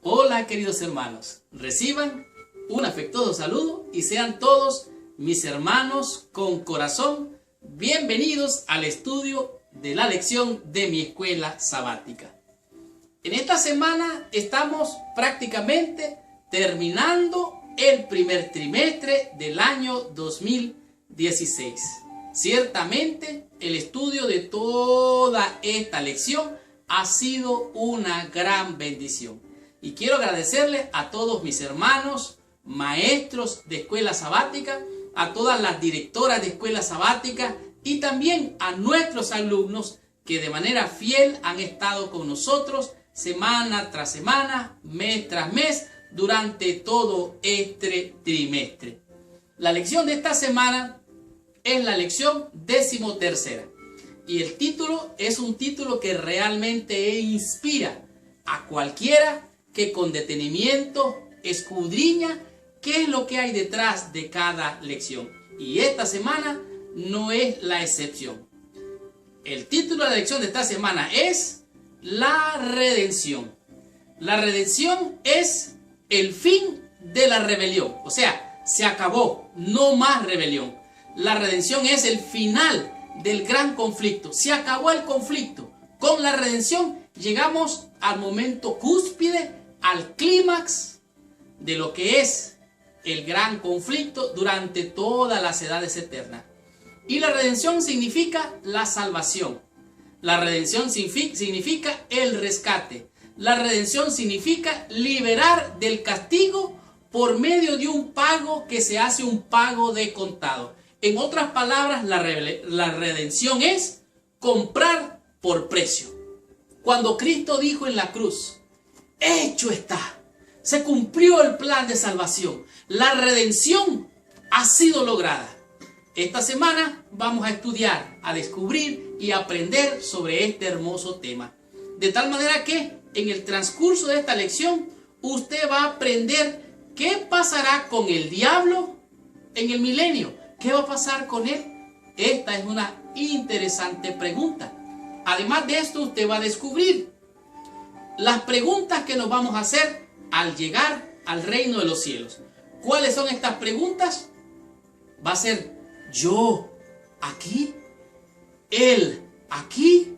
Hola queridos hermanos, reciban un afectuoso saludo y sean todos mis hermanos con corazón bienvenidos al estudio de la lección de mi escuela sabática. En esta semana estamos prácticamente terminando el primer trimestre del año 2016. Ciertamente el estudio de toda esta lección ha sido una gran bendición. Y quiero agradecerle a todos mis hermanos, maestros de escuela sabática, a todas las directoras de escuela sabática y también a nuestros alumnos que de manera fiel han estado con nosotros semana tras semana, mes tras mes, durante todo este trimestre. La lección de esta semana es la lección 13ª y el título es un título que realmente inspira a cualquiera que con detenimiento escudriña qué es lo que hay detrás de cada lección. Y esta semana no es la excepción. El título de la lección de esta semana es la redención. La redención es el fin de la rebelión. O sea, se acabó, no más rebelión. La redención es el final del gran conflicto. Se acabó el conflicto. Con la redención llegamos al momento cúspide, al clímax de lo que es el gran conflicto durante todas las edades eternas. Y la redención significa la salvación. La redención significa el rescate. La redención significa liberar del castigo por medio de un pago que se hace un pago de contado. En otras palabras, la redención es comprar por precio. Cuando Cristo dijo en la cruz, hecho está, se cumplió el plan de salvación, la redención ha sido lograda. Esta semana vamos a estudiar, a descubrir y a aprender sobre este hermoso tema. De tal manera que en el transcurso de esta lección usted va a aprender qué pasará con el diablo en el milenio. ¿Qué va a pasar con él? Esta es una interesante pregunta. Además de esto, usted va a descubrir las preguntas que nos vamos a hacer al llegar al reino de los cielos. ¿Cuáles son estas preguntas? Va a ser yo aquí, él aquí,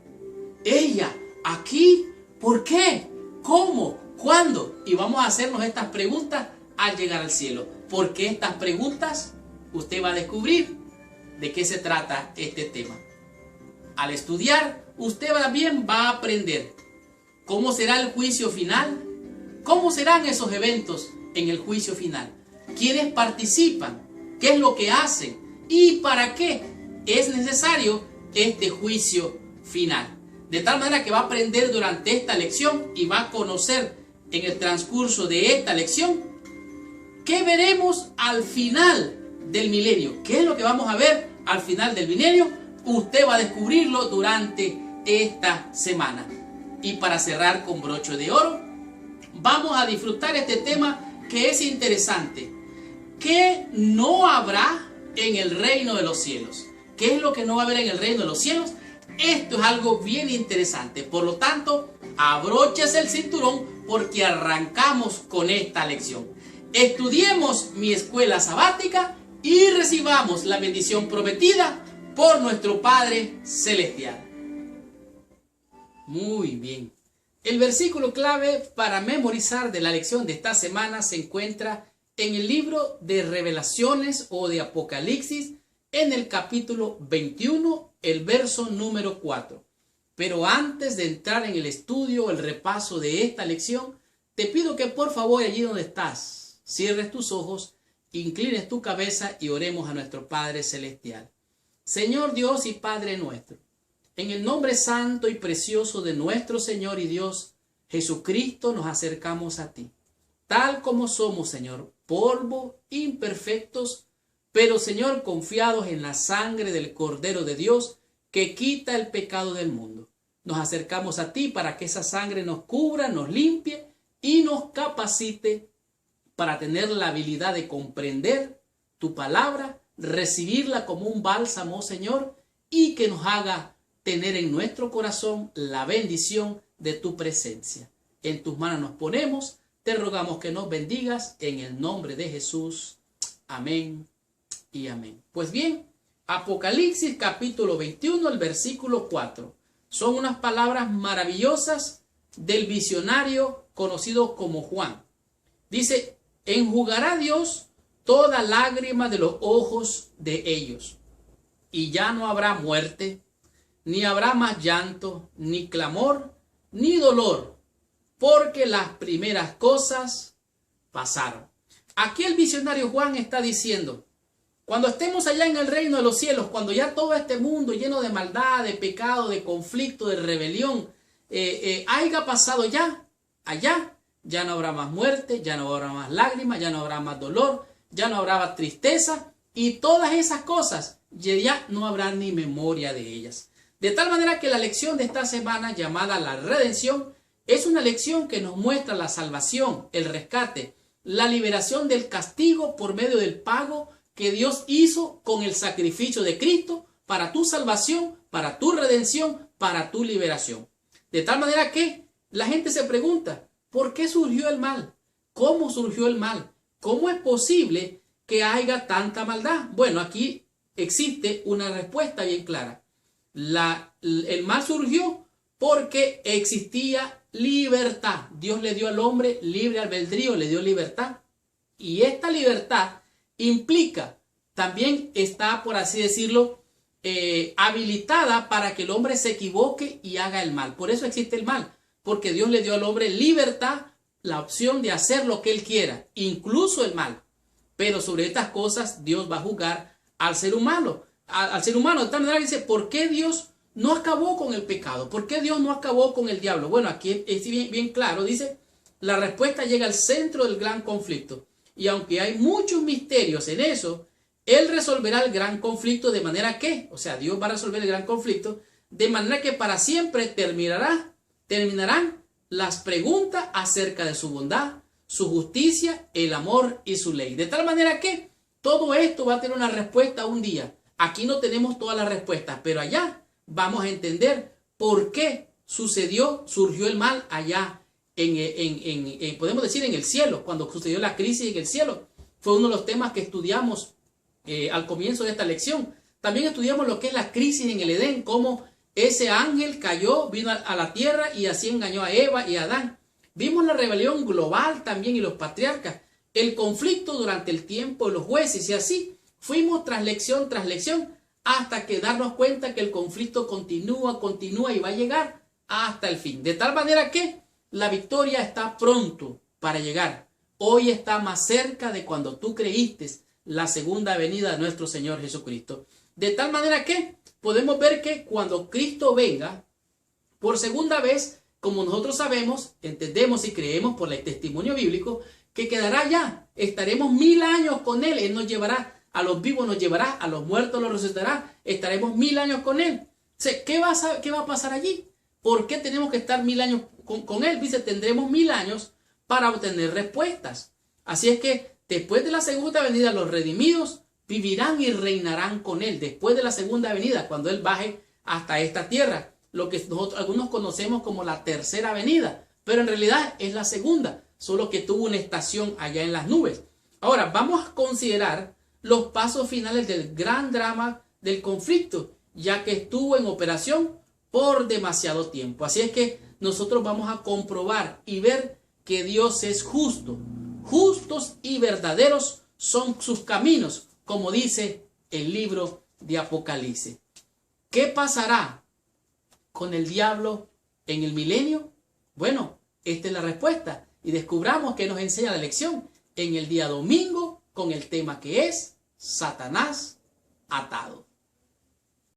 ella aquí, ¿por qué? ¿Cómo? ¿Cuándo? Y vamos a hacernos estas preguntas al llegar al cielo. ¿Por qué estas preguntas? Usted va a descubrir de qué se trata este tema. Al estudiar, usted también va a aprender cómo será el juicio final, cómo serán esos eventos en el juicio final, quiénes participan, qué es lo que hacen y para qué es necesario este juicio final. De tal manera que va a aprender durante esta lección y va a conocer en el transcurso de esta lección qué veremos al final del milenio. ¿Qué es lo que vamos a ver al final del milenio? Usted va a descubrirlo durante esta semana. Y para cerrar con broche de oro, vamos a disfrutar este tema que es interesante. ¿Qué no habrá en el reino de los cielos? ¿Qué es lo que no va a haber en el reino de los cielos? Esto es algo bien interesante. Por lo tanto, abróchese el cinturón porque arrancamos con esta lección. Estudiemos mi escuela sabática y recibamos la bendición prometida por nuestro Padre Celestial. Muy bien. El versículo clave para memorizar de la lección de esta semana se encuentra en el libro de Revelaciones o de Apocalipsis, en el capítulo 21, el verso número 4. Pero antes de entrar en el estudio o el repaso de esta lección, te pido que por favor allí donde estás, cierres tus ojos, inclines tu cabeza y oremos a nuestro Padre Celestial. Señor Dios y Padre nuestro, en el nombre santo y precioso de nuestro Señor y Dios, Jesucristo, nos acercamos a ti. Tal como somos, Señor, polvo, imperfectos, pero, Señor, confiados en la sangre del Cordero de Dios que quita el pecado del mundo. Nos acercamos a ti para que esa sangre nos cubra, nos limpie y nos capacite para tener la habilidad de comprender tu palabra, recibirla como un bálsamo, Señor, y que nos haga tener en nuestro corazón la bendición de tu presencia. En tus manos nos ponemos, te rogamos que nos bendigas en el nombre de Jesús. Amén y amén. Pues bien, Apocalipsis capítulo 21, el versículo 4. Son unas palabras maravillosas del visionario conocido como Juan. Dice, enjugará Dios toda lágrima de los ojos de ellos, y ya no habrá muerte, ni habrá más llanto, ni clamor, ni dolor, porque las primeras cosas pasaron. Aquí el visionario Juan está diciendo, cuando estemos allá en el reino de los cielos, cuando ya todo este mundo lleno de maldad, de pecado, de conflicto, de rebelión, haya pasado ya, allá, ya no habrá más muerte, ya no habrá más lágrimas, ya no habrá más dolor, ya no habrá más tristeza, y todas esas cosas, ya no habrá ni memoria de ellas. De tal manera que la lección de esta semana, llamada la redención, es una lección que nos muestra la salvación, el rescate, la liberación del castigo por medio del pago que Dios hizo con el sacrificio de Cristo para tu salvación, para tu redención, para tu liberación. De tal manera que la gente se pregunta, ¿por qué surgió el mal? ¿Cómo surgió el mal? ¿Cómo es posible que haya tanta maldad? Bueno, aquí existe una respuesta bien clara. El mal surgió porque existía libertad. Dios le dio al hombre libre albedrío, le dio libertad. Y esta libertad implica, también está, por así decirlo, habilitada para que el hombre se equivoque y haga el mal. Por eso existe el mal, porque Dios le dio al hombre libertad, la opción de hacer lo que él quiera, incluso el mal. Pero sobre estas cosas Dios va a juzgar al ser humano. Al ser humano, de tal manera que dice, ¿por qué Dios no acabó con el pecado? ¿Por qué Dios no acabó con el diablo? Bueno, aquí es bien claro, dice, la respuesta llega al centro del gran conflicto. Y aunque hay muchos misterios en eso, Él resolverá el gran conflicto de manera que, o sea, Dios va a resolver el gran conflicto, de manera que para siempre terminarán las preguntas acerca de su bondad, su justicia, el amor y su ley. De tal manera que todo esto va a tener una respuesta un día. Aquí no tenemos todas las respuestas, pero allá vamos a entender por qué surgió el mal allá podemos decir en el cielo, cuando sucedió la crisis en el cielo. Fue uno de los temas que estudiamos al comienzo de esta lección. También estudiamos lo que es la crisis en el Edén, cómo ese ángel cayó, vino a la tierra y así engañó a Eva y a Adán. Vimos la rebelión global también y los patriarcas, el conflicto durante el tiempo de los jueces, y así fuimos tras lección hasta que darnos cuenta que el conflicto continúa y va a llegar hasta el fin. De tal manera que la victoria está pronto para llegar. Hoy está más cerca de cuando tú creíste la segunda venida de nuestro Señor Jesucristo. De tal manera que podemos ver que cuando Cristo venga por segunda vez, como nosotros sabemos, entendemos y creemos por el testimonio bíblico, que quedará ya. Estaremos 1000 años con Él. Él nos llevará, a los vivos nos llevará, a los muertos los resucitará. Estaremos 1000 años con Él. ¿Qué va a pasar allí? ¿Por qué tenemos que estar 1000 años con Él? Dice, tendremos 1000 años para obtener respuestas. Así es que después de la segunda venida, los redimidos vivirán y reinarán con Él. Después de la segunda venida, cuando Él baje hasta esta tierra, lo que algunos conocemos como la tercera venida, pero en realidad es la segunda, solo que tuvo una estación allá en las nubes. Ahora vamos a considerar los pasos finales del gran drama del conflicto, ya que estuvo en operación por demasiado tiempo. Así es que nosotros vamos a comprobar y ver que Dios es justo. Justos y verdaderos son sus caminos, como dice el libro de Apocalipsis. ¿Qué pasará con el diablo en el milenio? Bueno, esta es la respuesta. Y descubramos que nos enseña la lección en el día domingo con el tema que es Satanás atado.